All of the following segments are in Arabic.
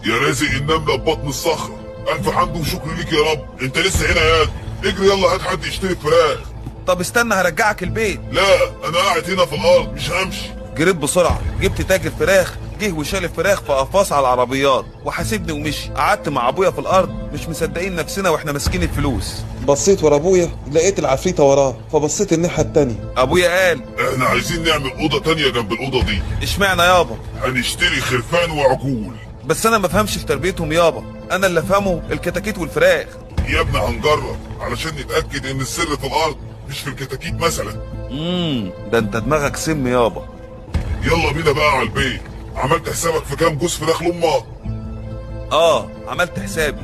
يا رازق النمله ببطن الصخره، الف حمد وشكر ليك يا رب. انت لسه هنا يا اجري يلا هات حد يشتري فراخ. طب استنى هرجعك البيت. لا انا قاعد هنا في الارض مش همشي. جريت بسرعه، جبت تاجر فراخ، جه وشال الفراخ في قفاص على العربيات وحاسبني ومشي. قعدت مع ابويا في الارض مش مصدقين نفسنا واحنا ماسكين الفلوس. بصيت ورا ابويا لقيت العفريته وراه، فبصيت الناحيه التانيه. ابويا قال احنا عايزين نعمل اوضه تانيه جنب الاوضه دي. اشمعنى يابا؟ هنشتري خرفان وعجول. بس انا ما فهمش في تربيتهم يابا، انا اللي افهمه الكتاكيت والفراخ. يا ابني هنجرب علشان نتاكد ان السر في الارض مش في الكتاكيت مثلا. ده انت دماغك سم يابا. يلا بينا بقى على البيت. عملت حسابك في كام جوز فراخ لامك؟ عملت حسابي.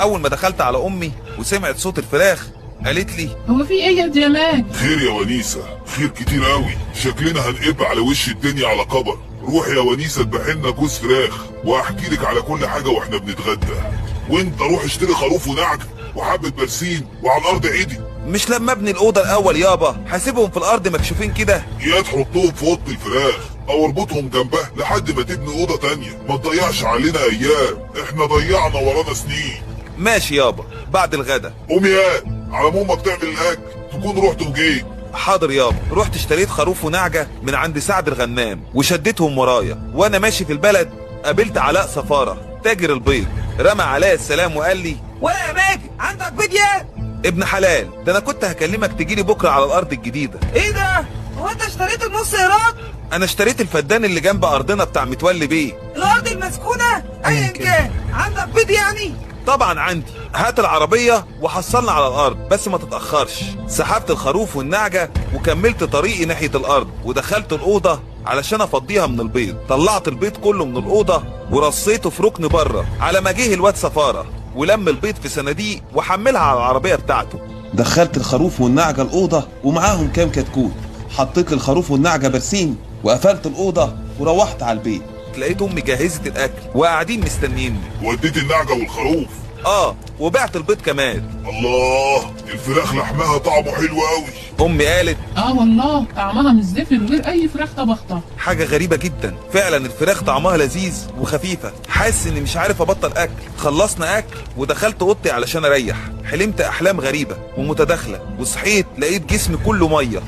اول ما دخلت على امي وسمعت صوت الفراخ قالت لي هو في ايه يا جمال؟ خير يا ونيسه، خير كتير قوي، شكلنا هنقب على وش الدنيا على قبر. روح يا ونيسه اذبحي لنا جوز فراخ واحكي لك على كل حاجه واحنا بنتغدى. وانت روح اشتري خروف ونعجه وحبه برسيم وعلى الارض عيدي. مش لما ابني الاوضه الاول يابا هسيبهم في الارض مكشوفين كده؟ يا تحطهم في اوضه الفراخ او اربطهم جنبها لحد ما تبني اوضه تانيه. ما تضيعش علينا ايام، احنا ضيعنا ورانا سنين. ماشي يابا. بعد الغدا قوم يا على ما امك تعمل الاكل تكون رحت وجيت. حاضر يابا. رحت اشتريت خروف ونعجه من عند سعد الغنام وشدتهم ورايا. وانا ماشي في البلد قابلت علاء صفاره تاجر البيض. رمى عليا السلام وقال لي ولا يا ماجد عندك بيض يا ابن حلال؟ ده انا كنت هكلمك تجيلي بكره على الارض الجديده. ايه ده؟ هو انت اشتريت النص ايراد؟ انا اشتريت الفدان اللي جنب ارضنا بتاع متولي بيه. الارض المسكونه ايا كان. عندك بيض يعني؟ طبعا عندي. هات العربيه وحصلنا على الارض بس ما تتاخرش. سحبت الخروف والنعجه وكملت طريقي ناحيه الارض ودخلت الاوضه علشان افضيها من البيض. طلعت البيض كله من الاوضه ورصيته في ركن بره على ما جه الواد صفاره ولم البيض في صناديق وحملها على العربيه بتاعته. دخلت الخروف والنعجه الاوضه ومعاهم كام كتكوت. حطيت للخروف والنعجه برسيم وقفلت الاوضه وروحت على البيت. لقيت امي جهزت الاكل وقاعدين مستنيني. وديت النعجه والخروف؟ وبعت البيض كمان. الله، الفراخ لحمها طعمه حلو قوي. امي قالت والله طعمها مش زفر غير اي فراخ طبختها. حاجه غريبه جدا فعلا، الفراخ طعمها لذيذ وخفيفه. حاسس اني مش عارف ابطل اكل. خلصنا اكل ودخلت اوضتي علشان اريح. حلمت احلام غريبه ومتداخله وصحيت لقيت جسمي كله ميه